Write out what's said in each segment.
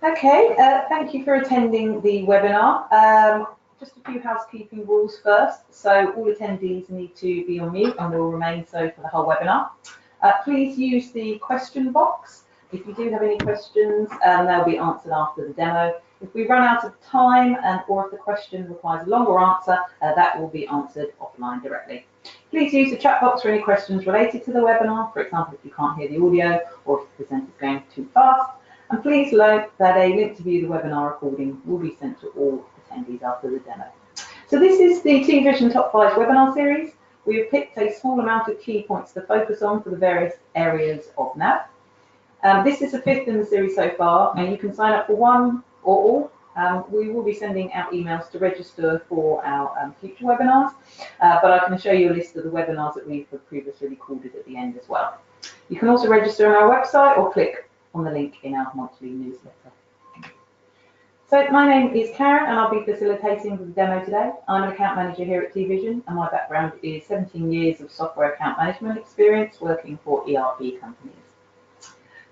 Okay, thank you for attending the webinar. Just a few housekeeping rules first. So all attendees need to be on mute and will remain so for the whole webinar. Please use the question box. If you do have any questions, they'll be answered after the demo. If we run out of time or if the question requires a longer answer, that will be answered offline directly. Please use the chat box for any questions related to the webinar, for example, if you can't hear the audio or if the presenter is going too fast. And please note that a link to view the webinar recording will be sent to all attendees after the demo. So this is the TVision Top 5 webinar series. We have picked a small amount of key points to focus on for the various areas of NAV. This is the 5th in the series so far, and you can sign up for one or all. We will be sending out emails to register for our future webinars, but I can show you a list of the webinars that we've previously recorded at the end as well. You can also register on our website or click on the link in our monthly newsletter. So my name is Karen and I'll be facilitating the demo today. I'm an account manager here at TVision and my background is 17 years of software account management experience working for ERP companies.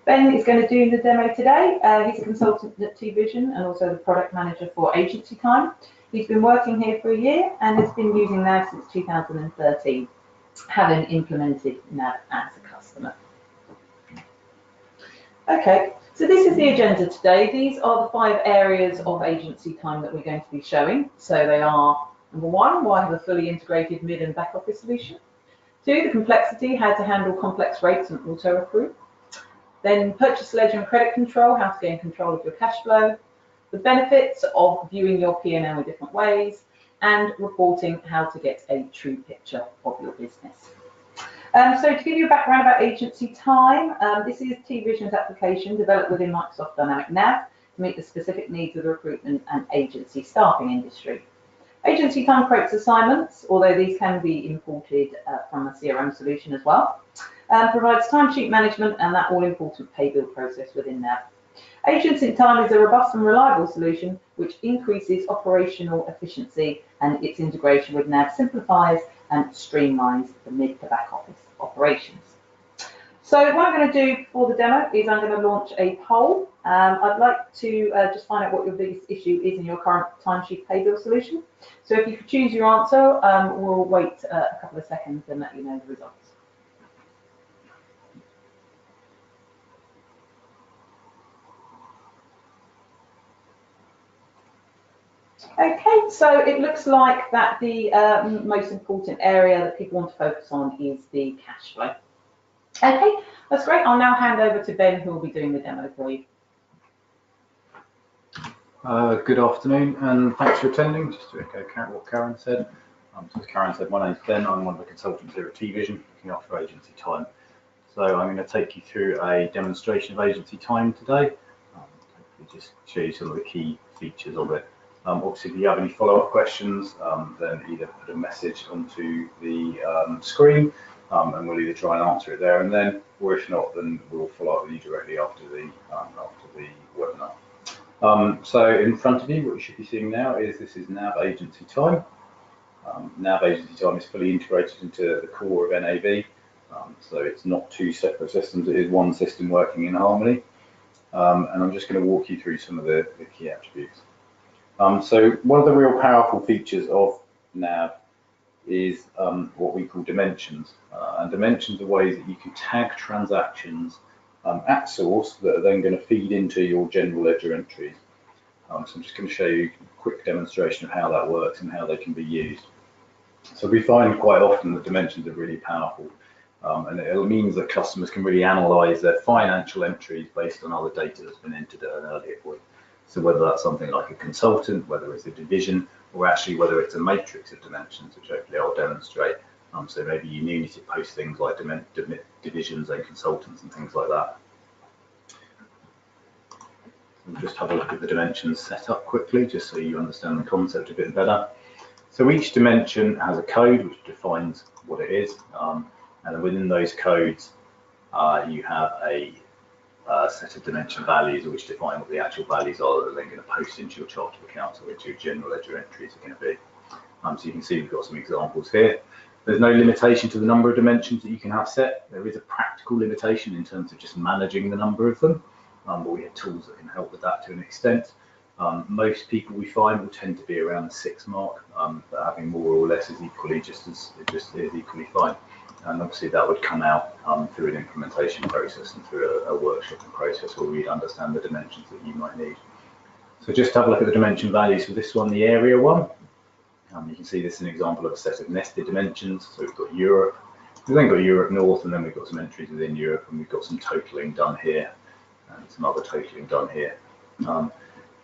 Ben is going to do the demo today. He's a consultant at TVision and also the product manager for Agency Time. He's been working here for a year and has been using NAV since 2013, having implemented NAV as a customer. Okay, so this is the agenda today. These are the 5 areas of Agency Time that we're going to be showing. So they are, number 1, why have a fully integrated mid and back office solution. 2, the complexity, how to handle complex rates and auto recruit. Then purchase ledger and credit control, how to gain control of your cash flow. The benefits of viewing your P&L in different ways. And reporting, how to get a true picture of your business. So to give you a background about Agency Time, this is TVision's application developed within Microsoft Dynamics NAV to meet the specific needs of the recruitment and agency staffing industry. Agency Time creates assignments, although these can be imported from a CRM solution as well, provides timesheet management and that all-important pay bill process within NAV. Agency Time is a robust and reliable solution which increases operational efficiency, and its integration with NAV simplifies and streamlines the mid to back office operations. So what I'm going to do for the demo is I'm going to launch a poll. I'd like to just find out what your biggest issue is in your current timesheet pay bill solution. So if you could choose your answer, we'll wait a couple of seconds and let you know the results. Okay, so it looks like that the most important area that people want to focus on is the cash flow. Okay, that's great. I'll now hand over to Ben, who will be doing the demo for you. Good afternoon, and thanks for attending. Just to echo what Karen said. So as Karen said, my name's Ben. I'm one of the consultants here at TVision, looking after Agency Time. So I'm going to take you through a demonstration of Agency Time today. Hopefully just show you some of the key features of it. Obviously, if you have any follow-up questions, then either put a message onto the screen, and we'll either try and answer it there and then, or if not, then we'll follow up with you directly after the webinar. So in front of you, what you should be seeing now is this is NAV Agency Time. NAV Agency Time is fully integrated into the core of NAV, so it's not 2 separate systems, it is one system working in harmony. And I'm just going to walk you through some of the key attributes. So one of the real powerful features of NAV is what we call dimensions. And dimensions are ways that you can tag transactions at source that are then going to feed into your general ledger entries. So I'm just going to show you a quick demonstration of how that works and how they can be used. So we find quite often that dimensions are really powerful. And it means that customers can really analyze their financial entries based on other data that's been entered at an earlier point. So whether that's something like a consultant, whether it's a division, or actually whether it's a matrix of dimensions, which hopefully I'll demonstrate. So maybe you need to post things like divisions and consultants and things like that. We'll just have a look at the dimensions set up quickly, just so you understand the concept a bit better. So each dimension has a code which defines what it is, and within those codes, you have a set of dimension values which define what the actual values are that are then going to post into your chart of accounts, or which your general ledger entries are going to be. So you can see we've got some examples here. There's no limitation to the number of dimensions that you can have set. There is a practical limitation in terms of just managing the number of them, but we have tools that can help with that to an extent. Most people we find will tend to be around the 6 mark, but having more or less is equally just is equally fine. And obviously that would come out through an implementation process and through a workshopping process where we'd understand the dimensions that you might need. So just have a look at the dimension values for this one, the area one. You can see this is an example of a set of nested dimensions. So we've got Europe, we've then got Europe North, and then we've got some entries within Europe, and we've got some totaling done here and some other totaling done here.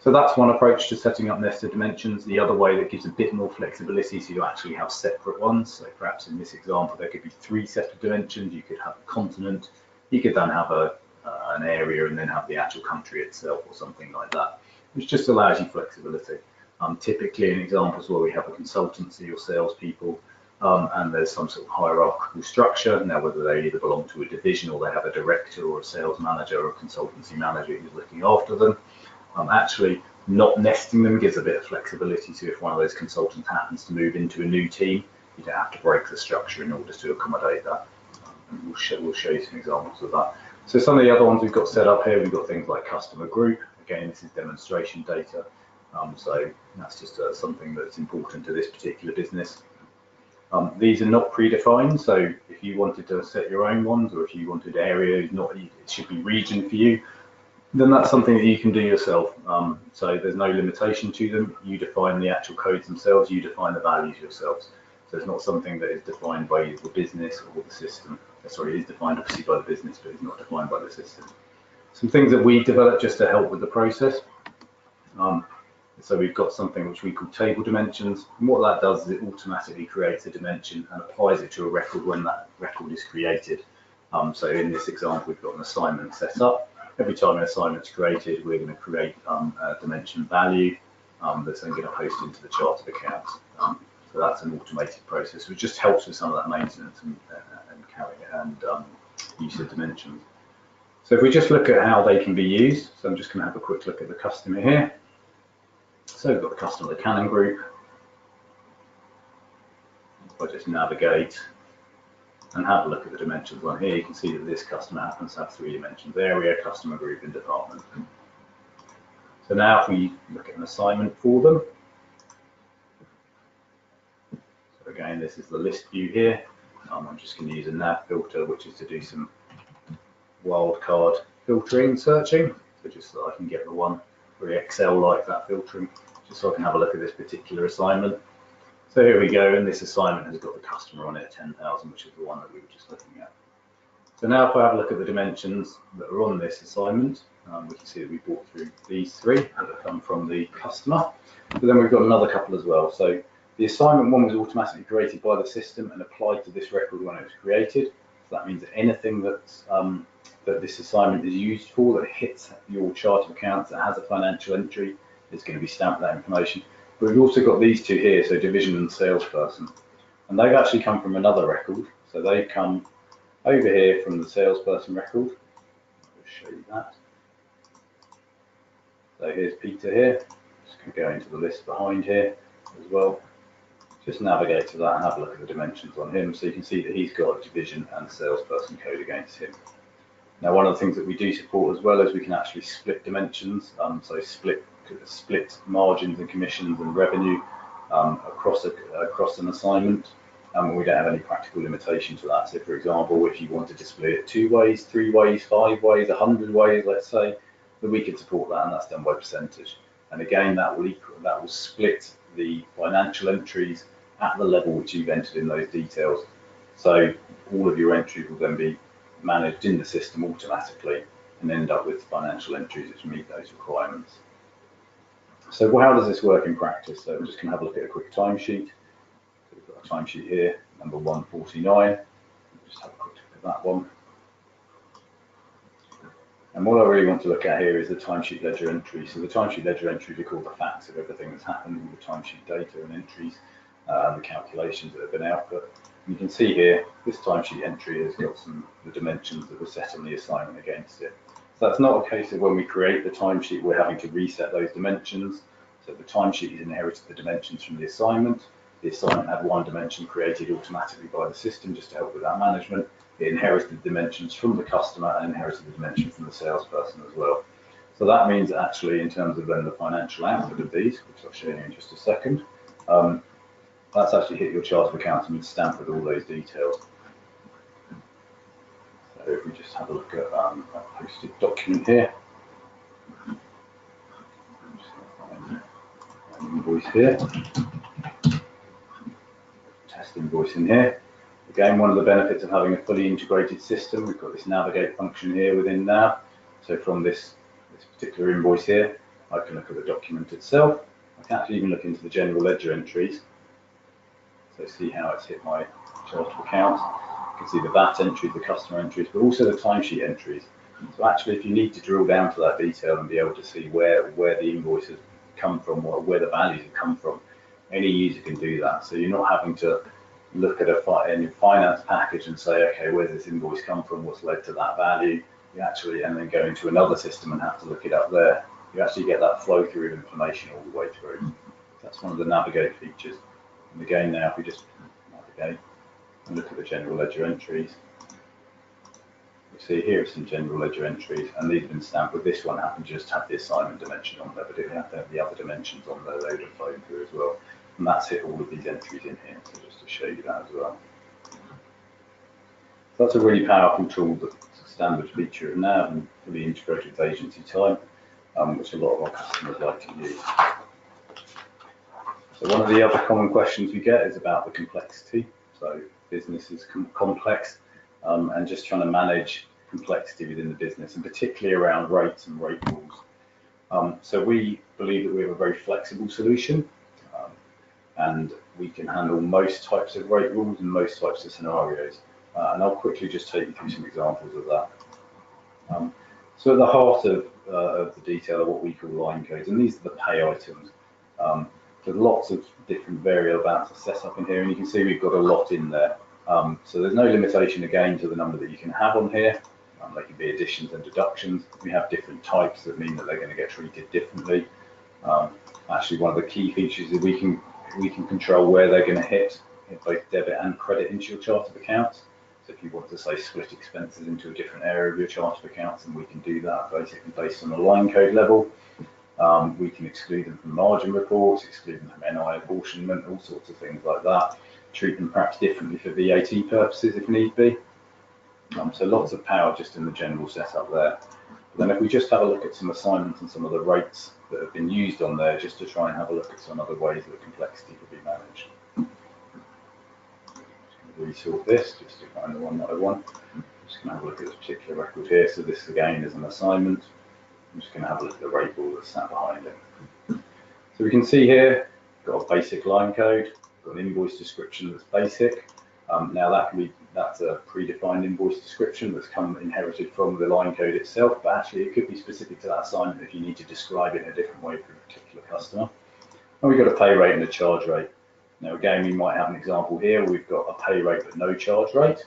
So that's one approach to setting up nested dimensions. The other way that gives a bit more flexibility, so you actually have separate ones. So perhaps in this example, there could be 3 sets of dimensions. You could have a continent, you could then have an area, and then have the actual country itself or something like that, which just allows you flexibility. Typically in examples where we have a consultancy or salespeople, and there's some sort of hierarchical structure. Now, whether they either belong to a division or they have a director or a sales manager or a consultancy manager who's looking after them, actually not nesting them gives a bit of flexibility. So if one of those consultants happens to move into a new team, you don't have to break the structure in order to accommodate that. And we'll show you some examples of that. So some of the other ones we've got set up here, we've got things like customer group. Again, this is demonstration data. So that's just something that's important to this particular business. These are not predefined, so if you wanted to set your own ones, or if you wanted areas, it should be region for you, then that's something that you can do yourself. So there's no limitation to them. You define the actual codes themselves, you define the values yourselves. So it's not something that is defined by the business or the system. Sorry, it is defined obviously by the business, but it's not defined by the system. Some things that we developed just to help with the process. So we've got something which we call table dimensions. And what that does is it automatically creates a dimension and applies it to a record when that record is created. So in this example, we've got an assignment set up. Every time an assignment's created, we're going to create a dimension value that's then going to post into the chart of accounts. So that's an automated process, which just helps with some of that maintenance and use of dimensions. So if we just look at how they can be used, so I'm just going to have a quick look at the customer here. So we've got the customer, the Canon group. If I just navigate and have a look at the dimensions one here, you can see that this customer happens to have 3 dimensions: area, customer group, and department. So now if we look at an assignment for them, so again, this is the list view here. I'm just going to use a nav filter, which is to do some wildcard filtering, searching, so just so I can get the one very Excel-like, that filtering, just so I can have a look at this particular assignment. So here we go, and this assignment has got the customer on it, 10,000, which is the one that we were just looking at. So now if I have a look at the dimensions that are on this assignment, we can see that we brought through these 3 that have come from the customer, but then we've got another couple as well. So the assignment one was automatically created by the system and applied to this record when it was created. So that means that anything that's that this assignment is used for, that hits your chart of accounts, that has a financial entry, is going to be stamped with that information. But we've also got these 2 here, so division and salesperson, and they've actually come from another record. So they've come over here from the salesperson record. I'll show you that. So here's Peter here. Just going to go into the list behind here as well. Just navigate to that and have a look at the dimensions on him, so you can see that he's got a division and salesperson code against him. Now, one of the things that we do support as well is we can actually split dimensions, so split margins and commissions and revenue across an assignment. We don't have any practical limitation to that. So, for example, if you wanted to split it 2 ways, 3 ways, 5 ways, 100 ways, let's say, then we can support that, and that's done by percentage. And again, that will split the financial entries at the level which you've entered in those details. So all of your entries will then be managed in the system automatically and end up with financial entries which meet those requirements. So how does this work in practice? So I'm just going to have a look at a quick timesheet. So we've got a timesheet here, number 149. Just have a quick look at that one. And what I really want to look at here is the timesheet ledger entry. So the timesheet ledger entries are called the facts of everything that's happened in the timesheet data and entries, the calculations that have been output. You can see here, this timesheet entry has got the dimensions that were set on the assignment against it. So that's not a case of when we create the timesheet, we're having to reset those dimensions. So the timesheet has inherited the dimensions from the assignment. The assignment had 1 dimension created automatically by the system just to help with that management. It inherited the dimensions from the customer and inherited the dimension from the salesperson as well. So that means actually in terms of then the financial output of these, which I'll show you in just a second, that's actually hit your chart of accounts and stamped with all those details. So if we just have a look at a posted document here, an invoice here, test invoice in here. Again, one of the benefits of having a fully integrated system, we've got this navigate function here within NAV. So from this particular invoice here, I can look at the document itself. I can actually even look into the general ledger entries. So see how it's hit my chart of accounts. You can see the VAT entries, the customer entries, but also the timesheet entries. So actually, if you need to drill down to that detail and be able to see where the invoices come from, or where the values have come from, any user can do that. So you're not having to look at a finance package and say, okay, where's this invoice come from? What's led to that value? You actually, and then go into another system and have to look it up there. You actually get that flow through of information all the way through. That's one of the navigate features. And again, now if we just navigate and look at the general ledger entries, you see here it's some general ledger entries, and these have been stamped. With this one, happened to just have the assignment dimension on there, but it have to have the other dimensions on there. They would have flown through as well. And that's hit all of these entries in here, so just to show you that as well. So that's a really powerful tool that's a standard feature of NAV and fully integrated with agency time, which a lot of our customers like to use. So one of the other common questions we get is about the complexity. So business is complex, and just trying to manage complexity within the business, and particularly around rates and rate rules. So we believe that we have a very flexible solution, and we can handle most types of rate rules and most types of scenarios. And I'll quickly just take you through some examples of that. So at the heart of the detail are what we call line codes, and these are the pay items. There's lots of different variable amounts of setup in here, and you can see we've got a lot in there. So there's no limitation again to the number that you can have on here. They can be additions and deductions. We have different types that mean that they're going to get treated differently. Actually, one of the key features is we can control where they're going to hit both debit and credit into your chart of accounts. So if you want to say split expenses into a different area of your chart of accounts, then we can do that basically based on the line code level. We can exclude them from margin reports, exclude them from NI apportionment, all sorts of things like that. Treat them perhaps differently for VAT purposes if need be. So lots of power just in the general setup there. But then if we just have a look at some assignments and some of the rates that have been used on there, just to try and have a look at some other ways that complexity could be managed. Resort this just to find the one that I want. I'm just going to have a look at this particular record here. So this again is an assignment. I'm just going to have a look at the rate rule that's sat behind it. So we can see here, got a basic line code, got an invoice description that's basic. Now that's a predefined invoice description that's inherited from the line code itself, but actually it could be specific to that assignment if you need to describe it in a different way for a particular customer. And we've got a pay rate and a charge rate. Now again, we might have an example here where we've got a pay rate but no charge rate,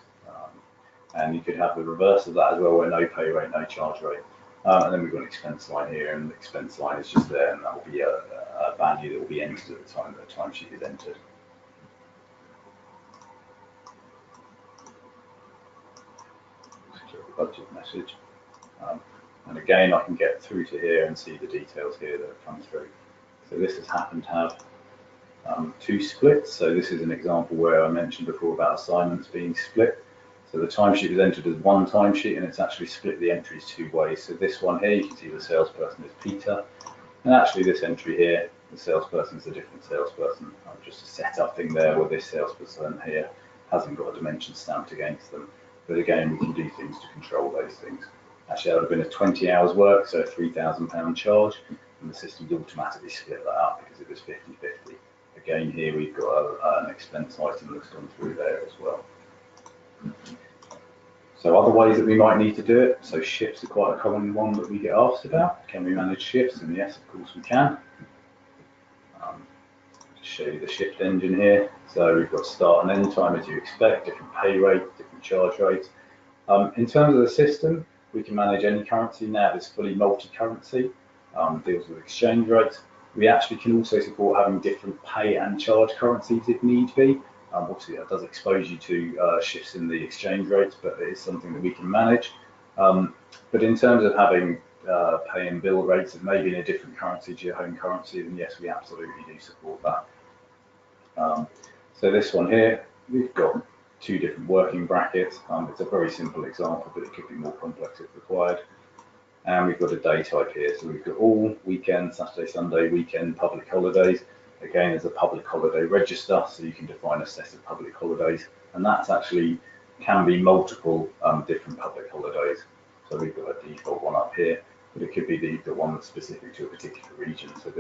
and you could have the reverse of that as well, where no pay rate, no charge rate. And then we've got an expense line here, and the expense line is just there, and that will be a value that will be entered at the time that the timesheet is entered. Budget message, and again I can get through to here and see the details here that have come through. So this has happened to have two splits. So this is an example where I mentioned before about assignments being split. So the timesheet is entered as one timesheet, and it's actually split the entries two ways. So this one here, you can see the salesperson is Peter, and actually this entry here, the salesperson is a different salesperson. Just a setup thing there where this salesperson here hasn't got a dimension stamped against them. But again, we can do things to control those things. Actually, that would have been a 20 hours work, so a £3,000 charge, and the system's automatically split that up because it was 50-50. Again, here we've got an expense item that's gone through there as well. So other ways that we might need to do it. So shifts are quite a common one that we get asked about. Can we manage shifts? And yes, of course we can. Show you the shift engine here. So we've got start and end time as you expect, different pay rate, different charge rates. In terms of the system, we can manage any currency. NAV is fully multi-currency, deals with exchange rates. We actually can also support having different pay and charge currencies if need be. Obviously that does expose you to shifts in the exchange rates, but it is something that we can manage. But in terms of having pay and bill rates that may be in a different currency to your home currency, then yes, we absolutely do support that. So this one here, we've got 2 different working brackets. It's a very simple example, but it could be more complex if required. And we've got a day type here. So we've got all weekend, Saturday, Sunday, weekend, public holidays. Again, there's a public holiday register, so you can define a set of public holidays. And that's actually can be multiple different public holidays. So we've got a default one up here, but it could be the one that's specific to a particular region. So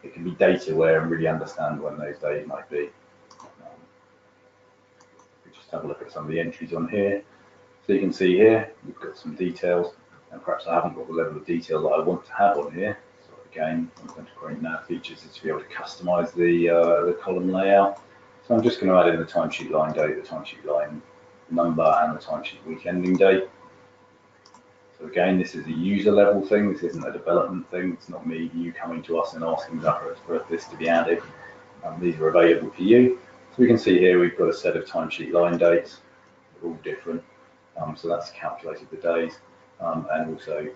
it can be data aware and really understand when those days might be. We just have a look at some of the entries on here. So you can see here, we've got some details, and perhaps I haven't got the level of detail that I want to have on here. So again, I'm going to create NAV features to be able to customize the column layout. So I'm just going to add in the timesheet line date, the timesheet line number, and the timesheet week ending date. So again, this is a user level thing. This isn't a development thing. It's not you coming to us and asking for this to be added. These are available for you. So we can see here we've got a set of timesheet line dates. They're all different. So that's calculated the days, and also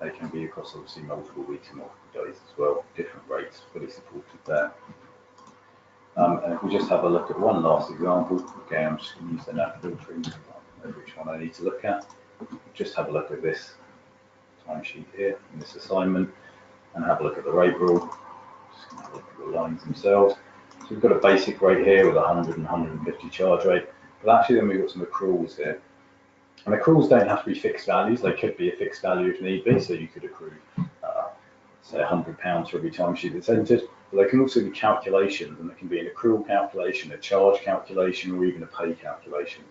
they can be across obviously multiple weeks and multiple days as well. Different rates, fully supported there. And if we just have a look at one last example, again, I'm just going to use the NAV filtering, which one I need to look at. Just have a look at this timesheet here in this assignment, and have a look at the rate rule. Just going to have a look at the lines themselves. So we've got a basic rate here with 100 and 150 charge rate, but actually then we've got some accruals here. And accruals don't have to be fixed values. They could be a fixed value if need be. So you could accrue, say, £100 for every timesheet that's entered. But they can also be calculations, and they can be an accrual calculation, a charge calculation, or even a pay calculation.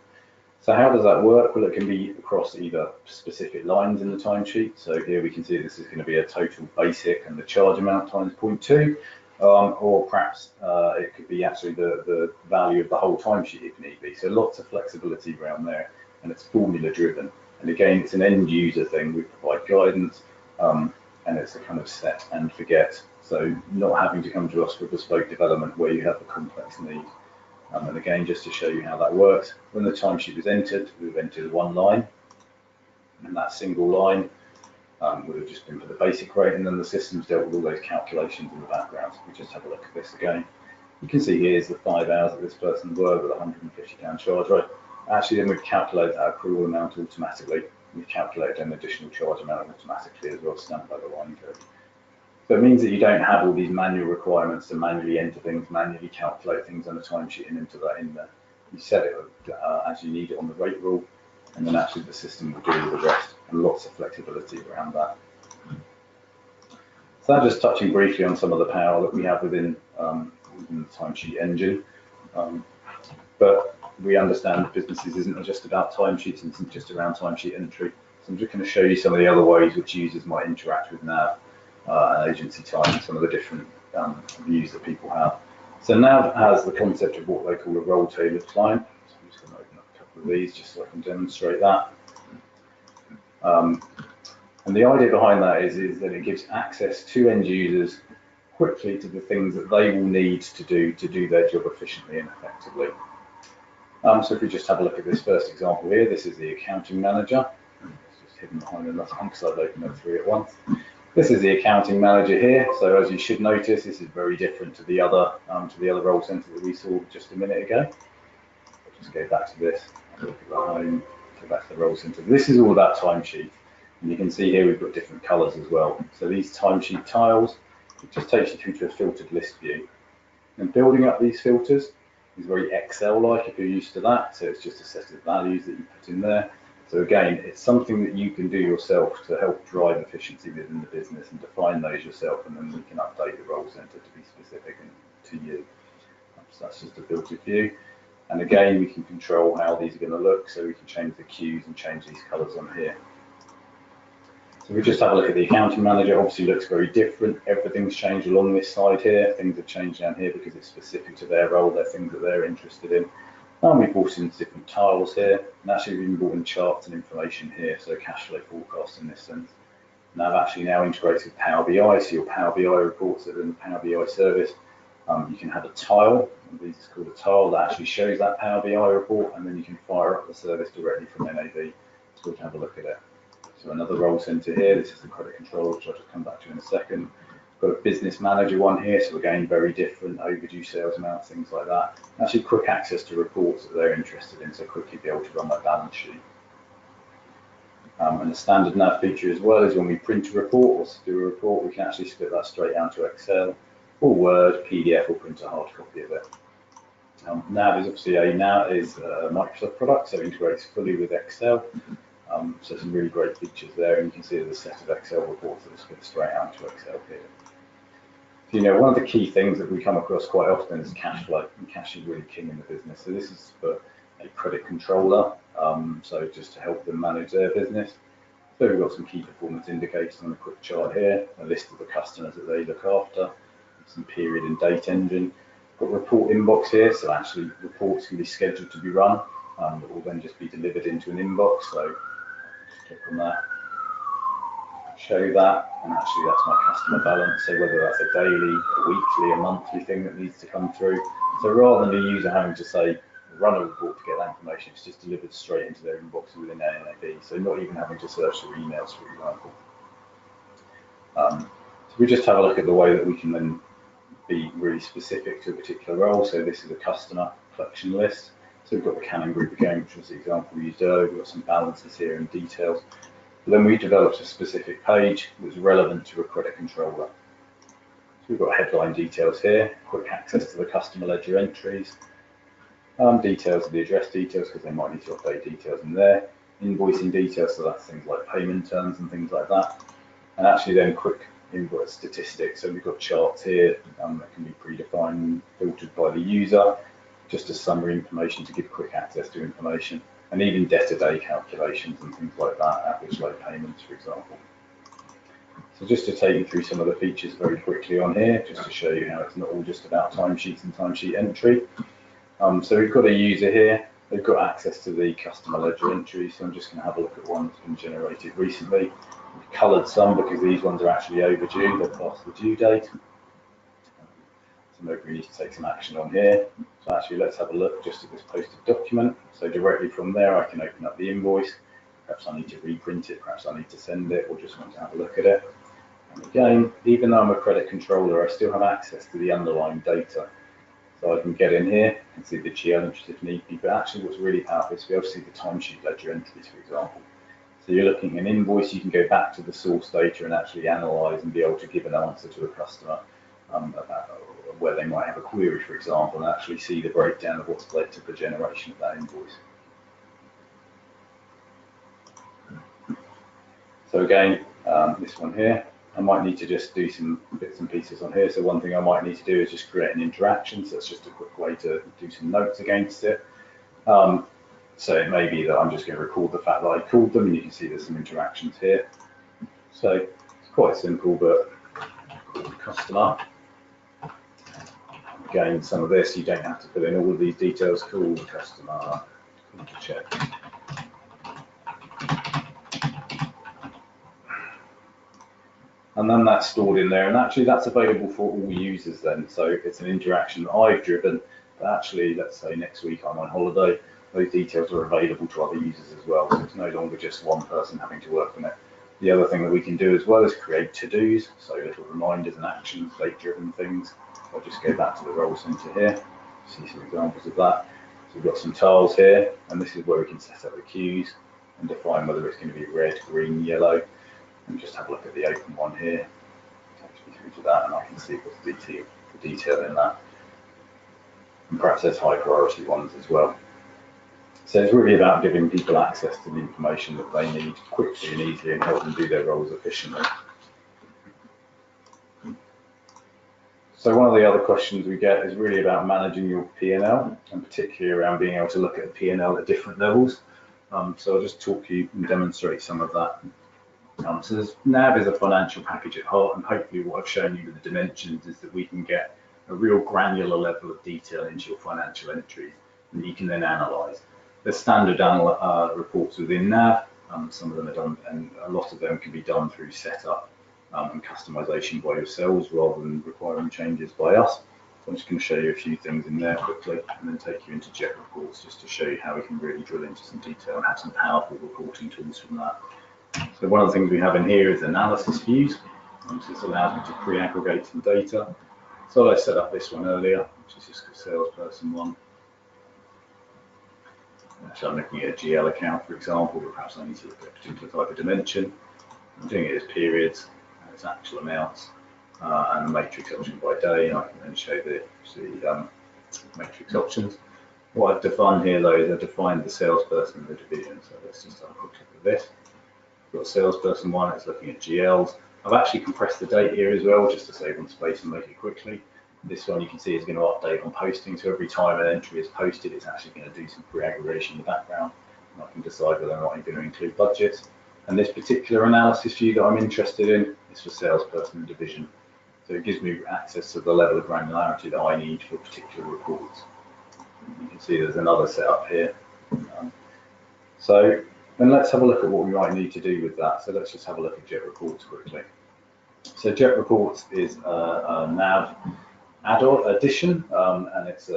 So how does that work? Well, it can be across either specific lines in the timesheet. So here we can see this is going to be a total basic and the charge amount times 0.2, or perhaps it could be actually the value of the whole timesheet if need be. So lots of flexibility around there, and it's formula driven. And again, it's an end user thing. We provide guidance, and it's a kind of set and forget. So not having to come to us for bespoke development where you have a complex need. And again, just to show you how that works, when the timesheet was entered, we've entered one line, and that single line would have just been for the basic rate, and then the system's dealt with all those calculations in the background. So we just have a look at this again. You can see here's the 5 hours that this person worked with £150 charge rate. Actually, then we've calculated that accrual amount automatically. We've calculated an additional charge amount automatically as well, stamped by the line code. So it means that you don't have all these manual requirements to manually enter things, manually calculate things on a timesheet and enter that in there. You set it as you need it on the rate rule, and then actually the system will do the rest, and lots of flexibility around that. So just touching briefly on some of the power that we have within the timesheet engine. But we understand that businesses isn't just about timesheets and isn't just around timesheet entry. So I'm just going to show you some of the other ways which users might interact with NAV and agency time, and some of the different views that people have. So NAV has the concept of what they call a role-tailored client. So I'm just going to open up a couple of these just so I can demonstrate that. And the idea behind that is that it gives access to end users quickly to the things that they will need to do their job efficiently and effectively. So if we just have a look at this first example here, this is the accounting manager. It's just hidden behind another one because I've opened up 3 at once. This is the accounting manager here. So as you should notice, this is very different to the other role center that we saw just a minute ago. I'll just go back to this, have a look at the home, go back to the role center. This is all about timesheet. And you can see here we've got different colors as well. So these timesheet tiles, it just takes you through to a filtered list view. And building up these filters is very Excel-like if you're used to that. So it's just a set of values that you put in there. So again, it's something that you can do yourself to help drive efficiency within the business and define those yourself, and then we can update the role center to be specific to you. So that's just a filtered view. And again, we can control how these are going to look, so we can change the cues and change these colors on here. So we just have a look at the accounting manager. Obviously looks very different. Everything's changed along this side here. Things have changed down here because it's specific to their role. They're things that they're interested in. And we brought in different tiles here, and actually we've brought in charts and information here, so cash flow forecast in this sense. And I've actually now integrated with Power BI, so your Power BI reports that are in the Power BI service. You can have a tile, and this is called a tile, that actually shows that Power BI report, and then you can fire up the service directly from NAV, so we can have a look at it. So another role centre here. This is the credit control, which I'll just come back to in a second. Got a business manager one here, so again, very different, overdue sales amounts, things like that. Actually, quick access to reports that they're interested in, so quickly be able to run my balance sheet. And the standard NAV feature as well is when we print a report or do a report, we can actually split that straight down to Excel or Word, PDF, or print a hard copy of it. NAV is obviously a Microsoft product, so it integrates fully with Excel. So some really great features there, and you can see there's a set of Excel reports that are split straight out to Excel here. So, you know, one of the key things that we come across quite often is cash flow, and cash is really king in the business. So this is for a credit controller, so just to help them manage their business. So we've got some key performance indicators on the quick chart here, a list of the customers that they look after, some period and date engine. Got report inbox here, so actually reports can be scheduled to be run, that will then just be delivered into an inbox. So just click on that, show that, and actually that's my customer balance. So whether that's a daily, a weekly, a monthly thing that needs to come through. So rather than the user having to say run a report to get that information, it's just delivered straight into their inbox within NAV. So not even having to search their emails, for example. So we just have a look at the way that we can then be really specific to a particular role. So this is a customer collection list. So we've got the Canon Group again, which was the example we used earlier. We've got some balances here and details. But then we developed a specific page that was relevant to a credit controller. So we've got headline details here, quick access to the customer ledger entries, details of the address details because they might need to update details in there, invoicing details, so that's things like payment terms and things like that, and actually then quick invoice statistics. So we've got charts here that can be predefined and filtered by the user, just as summary information to give quick access to information, and even debtor day calculations and things like that, average low payments, for example. So just to take you through some of the features very quickly on here, just to show you how it's not all just about timesheets and timesheet entry. So we've got a user here, they've got access to the customer ledger entry, so I'm just going to have a look at one that's been generated recently. We've coloured some because these ones are actually overdue, they're past the due date. So maybe we need to take some action on here. So actually let's have a look just at this posted document. So directly from there I can open up the invoice. Perhaps I need to reprint it, perhaps I need to send it, or just want to have a look at it. And again, even though I'm a credit controller, I still have access to the underlying data. So I can get in here and see the GL entries if need be, but actually what's really powerful is to be able to see the timesheet ledger entries, for example. So you're looking at an invoice, you can go back to the source data and actually analyse and be able to give an answer to a customer about where they might have a query, for example, and actually see the breakdown of what's led to the generation of that invoice. So again, this one here, I might need to just do some bits and pieces on here. So one thing I might need to do is just create an interaction. So it's just a quick way to do some notes against it. So it may be that I'm just going to record the fact that I called them, and you can see there's some interactions here. So it's quite simple, but call the customer. Again, some of this, you don't have to fill in all of these details. Call the customer, call to check. And then that's stored in there, and actually that's available for all users then. So it's an interaction that I've driven, but actually, let's say next week I'm on holiday, those details are available to other users as well. So it's no longer just one person having to work on it. The other thing that we can do as well is create to-dos, so little reminders and actions, date-driven things. I'll just go back to the role center here, see some examples of that. So we've got some tiles here, and this is where we can set up the queues and define whether it's going to be red, green, yellow. And just have a look at the open one here. Takes me through to that, and I can see what's the detail in that. And perhaps there's high priority ones as well. So it's really about giving people access to the information that they need quickly and easily, and help them do their roles efficiently. So one of the other questions we get is really about managing your P&L, and particularly around being able to look at a P&L at different levels. So I'll just talk you and demonstrate some of that. So this NAV is a financial package at heart, and hopefully what I've shown you with the dimensions is that we can get a real granular level of detail into your financial entries, and you can then analyse. There's standard reports within NAV, some of them are done, and a lot of them can be done through setup and customisation by yourselves rather than requiring changes by us. So I'm just going to show you a few things in there quickly, and then take you into jet reports just to show you how we can really drill into some detail and have some powerful reporting tools from that. So one of the things we have in here is analysis views. So this allows me to pre-aggregate some data. So I set up this one earlier, which is just a salesperson one. So I'm looking at a GL account, for example, but perhaps I need to look at a particular type of dimension. I'm doing it as periods, and it's actual amounts, and the matrix option by day, and I can then show the matrix options. What I've defined here, though, is I've defined the salesperson and the division. So let's just have a quick look at this. We've got salesperson one, it's looking at GLs. I've actually compressed the date here as well, just to save on space and make it quickly. This one you can see is going to update on posting, so every time an entry is posted, it's actually going to do some pre-aggregation in the background, and I can decide whether or not I'm going to include budgets. And this particular analysis view that I'm interested in is for salesperson and division. So it gives me access to the level of granularity that I need for particular reports. You can see there's another setup here. So then let's have a look at what we might need to do with that. So let's just have a look at Jet Reports quickly. So Jet Reports is a NAV add-on addition, and it's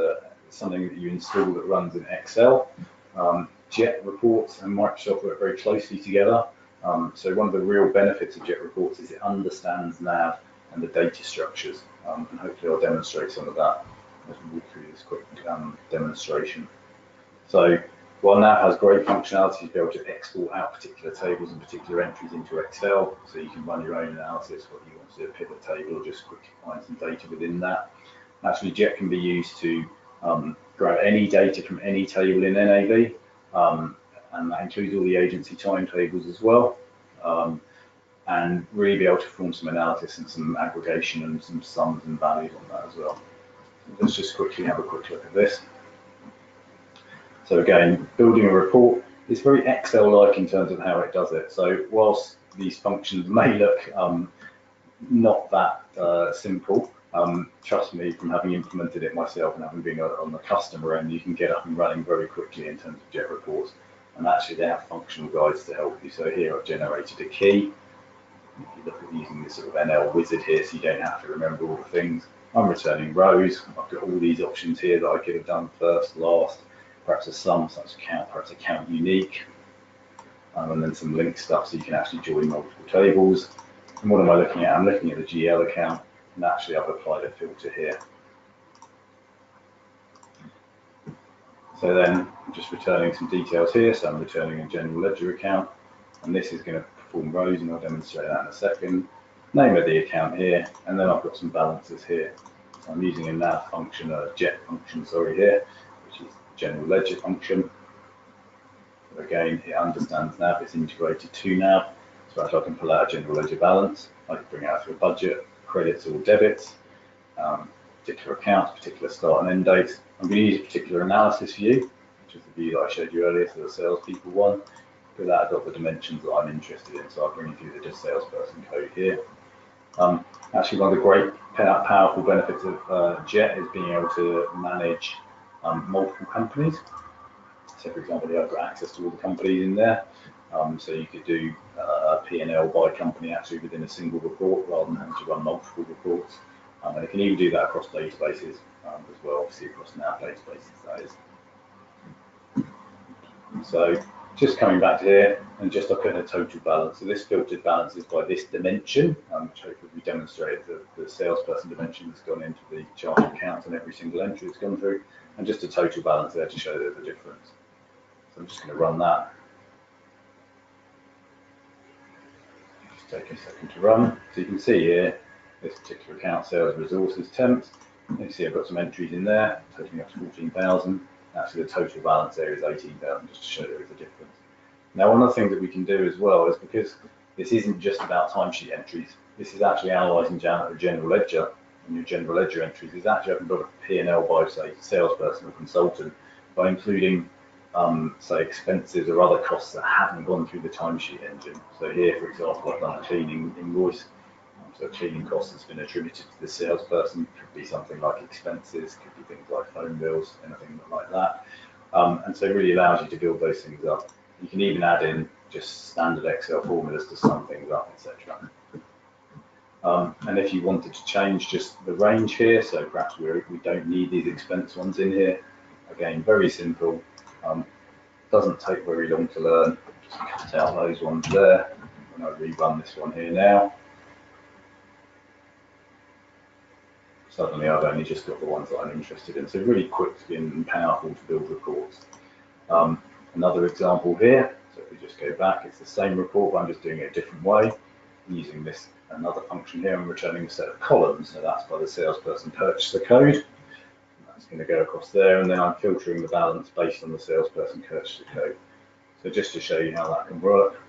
something that you install that runs in Excel. Jet Reports and Microsoft work very closely together. So one of the real benefits of Jet Reports is it understands NAV and the data structures, and hopefully I'll demonstrate some of that as we walk through this quick demonstration. So while NAV has great functionality to be able to export out particular tables and particular entries into Excel, so you can run your own analysis, whether you want to do a pivot table or just quickly find some data within that. Actually, Jet can be used to grab any data from any table in NAV, and that includes all the agency timetables as well, and really be able to perform some analysis and some aggregation and some sums and values on that as well. Let's just quickly have a quick look at this. So again, building a report is very Excel-like in terms of how it does it. So whilst these functions may look not that simple, trust me, from having implemented it myself and having been on the customer end, you can get up and running very quickly in terms of Jet Reports. And actually they have functional guides to help you. So here I've generated a key. If you look at using this sort of NL wizard here, so you don't have to remember all the things. I'm returning rows. I've got all these options here that I could have done first, last, perhaps a sum, such account, perhaps account unique, and then some link stuff so you can actually join multiple tables. And what am I looking at? I'm looking at the GL account, and actually I've applied a filter here. So then I'm just returning some details here. So I'm returning a general ledger account, and this is going to perform rows, and I'll demonstrate that in a second. Name of the account here, and then I've got some balances here. So I'm using a NAV function, a Jet function, sorry, here, which is general ledger function. So again, it understands NAV, it's integrated to NAV. So actually I can pull out a general ledger balance, I can bring it out to a budget, credits or debits, particular accounts, particular start and end dates. I'm going to use a particular analysis view, which is the view that I showed you earlier, so the salespeople one. For that, I've got the dimensions that I'm interested in, so I'll bring you through the salesperson code here. Actually, one of the great powerful benefits of Jet is being able to manage multiple companies. So, for example, I've got access to all the companies in there. So you could do a P&L by company actually within a single report rather than having to run multiple reports. And it can even do that across databases as well, obviously across NAV databases, that is. So just coming back to here and just looking at a total balance. So this filtered balance is by this dimension, which hopefully we demonstrated the salesperson dimension that's gone into the charge account and every single entry it's gone through, and just a total balance there to show the difference. So I'm just going to run that. Just take a second to run. So you can see here, this particular account, sales resources temps. You can see I've got some entries in there, totaling up to 14,000. Actually, the total balance there is 18,000, just to show there is a difference. Now, one of the things that we can do as well is, because this isn't just about timesheet entries, this is actually analysing the general ledger, and your general ledger entries is actually having got a P&L by, say, salesperson or consultant, by including, say, expenses or other costs that haven't gone through the timesheet engine. So here, for example, I've done a cleaning invoice. So cleaning costs has been attributed to the salesperson. Could be something like expenses, could be things like phone bills, anything like that. And so it really allows you to build those things up. You can even add in just standard Excel formulas to sum things up, etc. And if you wanted to change just the range here, so perhaps we don't need these expense ones in here. Again, very simple. Doesn't take very long to learn. Just cut out those ones there. when I rerun this one here now, suddenly I've only just got the ones that I'm interested in. So really quick and powerful to build reports. Another example here, so if we just go back, it's the same report, but I'm just doing it a different way. Using this another function here, I'm returning a set of columns, so that's by the salesperson purchaser code. That's going to go across there, and then I'm filtering the balance based on the salesperson purchaser code. So just to show you how that can work,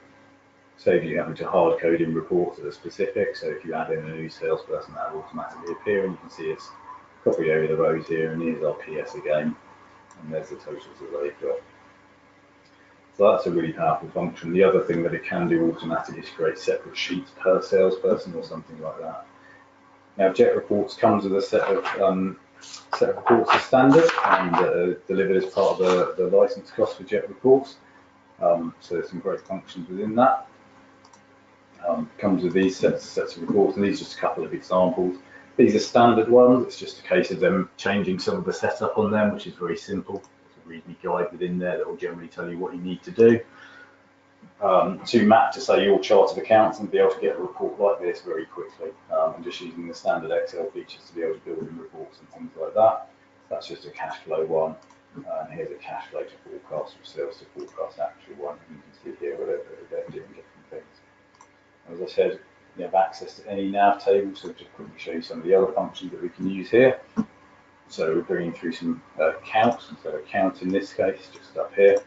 save you having to hard code in reports that are specific. So if you add in a new salesperson, that will automatically appear, and you can see it's copied over the rows here, and here's our PS again, and there's the totals that they've got. So that's a really powerful function. The other thing that it can do automatically is create separate sheets per salesperson or something like that. Now, Jet Reports comes with a set of reports as standard and delivered as part of the license cost for Jet Reports. So there's some great functions within that. Comes with these sets of reports, and these are just a couple of examples. These are standard ones. It's just a case of them changing some of the setup on them, which is very simple. README guide within there that will generally tell you what you need to do to map to, say, your chart of accounts and be able to get a report like this very quickly, and just using the standard Excel features to be able to build in reports and things like that. So that's just a cash flow one, and here's a cash flow to forecast or sales to forecast actual one. And you can see here where they're doing different things. As I said, you have access to any NAV table, so just quickly show you some of the other functions that we can use here. So we're bringing through some counts, so a count in this case, just up here,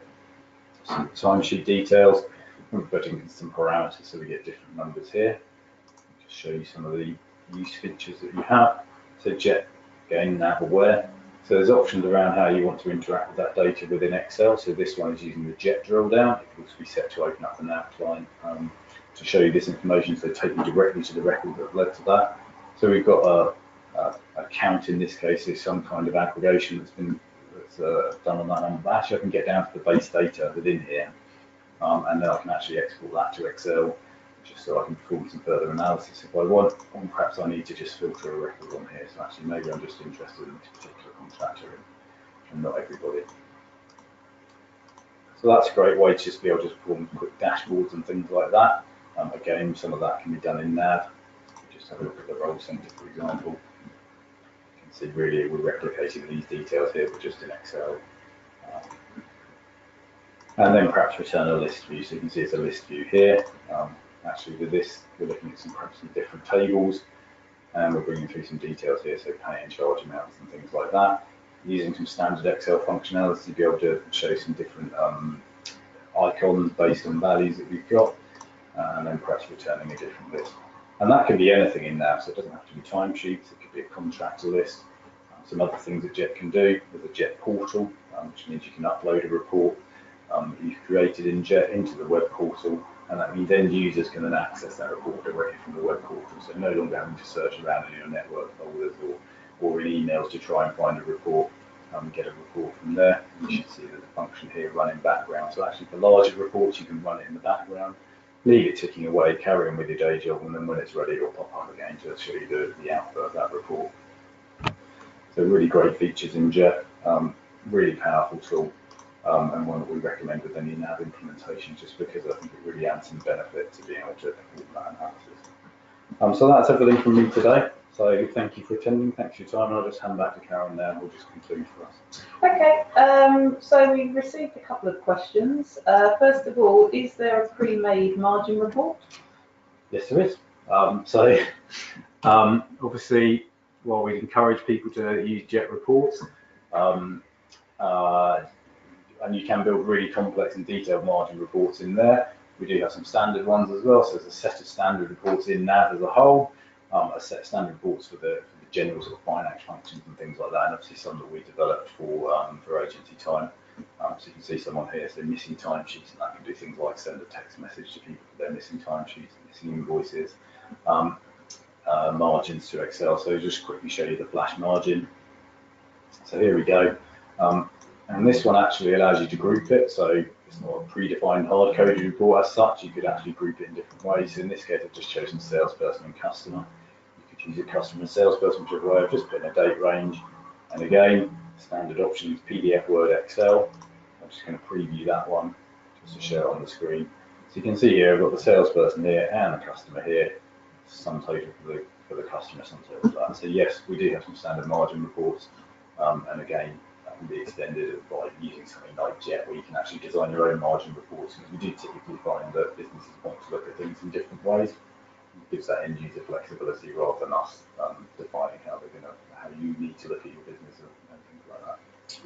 some timesheet details, we're putting in some parameters so we get different numbers here. Just show you some of the use features that you have. So Jet, again, NAV aware. So there's options around how you want to interact with that data within Excel. So this one is using the Jet drill down. It can also be set to open up the NAV client to show you this information, so take you directly to the record that led to that. So we've got a count in this case is some kind of aggregation that's done on that number. Actually, I can get down to the base data within here, and then I can actually export that to Excel, just so I can perform some further analysis if I want. Or perhaps I need to just filter a record on here. So actually, maybe I'm just interested in this particular contractor and not everybody. So that's a great way to just be able to perform quick dashboards and things like that. Again, some of that can be done in NAV. Just have a look at the role center, for example. See, really, we're replicating these details here, but just in Excel. And then perhaps return a list view. So you can see it's a list view here. Actually, with this, we're looking at perhaps some different tables, and we're bringing through some details here, so pay and charge amounts and things like that. Using some standard Excel functionality to be able to show some different icons based on values that we've got, and then perhaps returning a different list. And that can be anything in NAV, so it doesn't have to be timesheets, it could be a contractor list. Some other things that Jet can do with a Jet portal, which means you can upload a report that you've created in Jet into the web portal, and that means end users can then access that report directly from the web portal, so no longer having to search around in your network folders or in emails to try and find a report, get a report from there. You should see that the function here run in background, so actually for larger reports you can run it in the background. Leave it ticking away, carry on with your day job, and then when it's ready, it'll pop up again to show you the output of that report. So really great features in Jet, really powerful tool, and one that we recommend with any NAV implementation, just because I think it really adds some benefit to being able to perform that analysis. So that's everything from me today. So thank you for attending, thanks for your time, and I'll just hand back to Karen now, and we'll just conclude for us. Okay, so we received a couple of questions. First of all, is there a pre-made margin report? Yes, there is. Obviously, well, we encourage people to use Jet reports, and you can build really complex and detailed margin reports in there. We do have some standard ones as well, so there's a set of standard reports in NAV as a whole, a set of standard reports for the general sort of finance functions and things like that, and obviously some that we developed for agency time. So you can see some on here, so missing timesheets, and that can do things like send a text message to people for their missing timesheets, missing invoices, margins to Excel. So just quickly show you the flash margin. So here we go. And this one actually allows you to group it, so it's not a predefined hard-coded report as such. You could actually group it in different ways. So in this case, I've just chosen salesperson and customer. You could use a customer and salesperson, whichever way. I've just put in a date range. And again, standard options, PDF, Word, Excel. I'm just going to preview that one just to show it on the screen. So you can see here, I've got the salesperson here and the customer here, sum total for the customer, sum total for that. So yes, we do have some standard margin reports, and again, that can be extended by using something like Jet, where you can actually design your own margin reports, because we do typically find that businesses want to look at things in different ways. It gives that end user flexibility rather than us defining how you need to look at your business and things like that.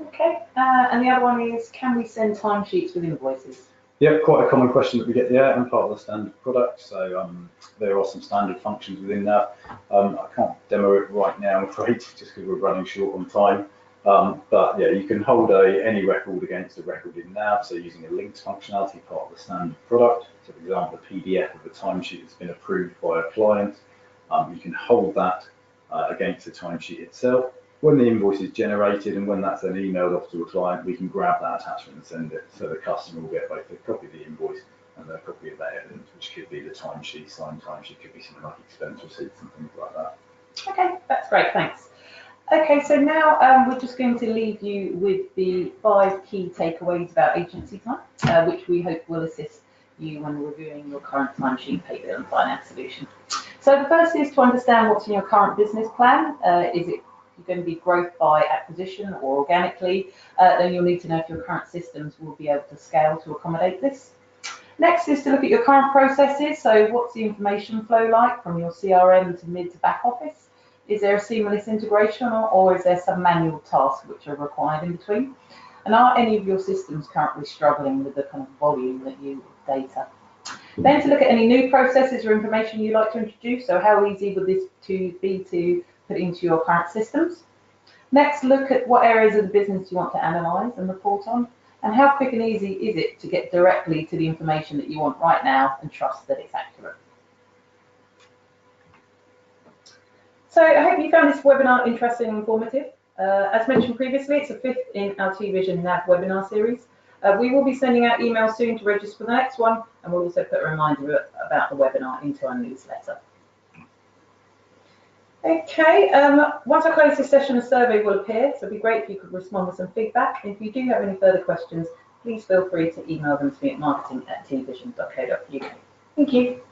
Okay, and the other one is, can we send timesheets with invoices? Yeah, quite a common question that we get there, and part of the standard product. So there are some standard functions within that. I can't demo it right now, I'm afraid, just because we're running short on time. But yeah, you can hold any record against a record in NAV, so using a links functionality, part of the standard product. So for example, a PDF of a timesheet that's been approved by a client, you can hold that against the timesheet itself. When the invoice is generated and when that's then emailed off to a client, we can grab that attachment and send it, so the customer will get both a copy of the invoice and a copy of that evidence, which could be the timesheet, signed timesheet, could be something like expense receipts and things like that. Okay, that's great, thanks. Okay, so now we're just going to leave you with the 5 key takeaways about agency time, which we hope will assist you when reviewing your current timesheet, pay bill and finance solution. So the first is to understand what's in your current business plan. Is it going to be growth by acquisition or organically? Then you'll need to know if your current systems will be able to scale to accommodate this. Next is to look at your current processes. So what's the information flow like from your CRM to mid to back office? Is there a seamless integration, or is there some manual tasks which are required in between? And are any of your systems currently struggling with the kind of volume that you data? Then to look at any new processes or information you'd like to introduce. So how easy would this be to put into your current systems? Next, look at what areas of the business you want to analyse and report on, and how quick and easy is it to get directly to the information that you want right now and trust that it's accurate. So I hope you found this webinar interesting and informative. As mentioned previously, it's the 5th in our T-Vision NAV webinar series. We will be sending out emails soon to register for the next one, and we'll also put a reminder about the webinar into our newsletter. Okay, once I close this session, a survey will appear, so it'd be great if you could respond with some feedback. And if you do have any further questions, please feel free to email them to me at marketing@tvision.co.uk. Thank you.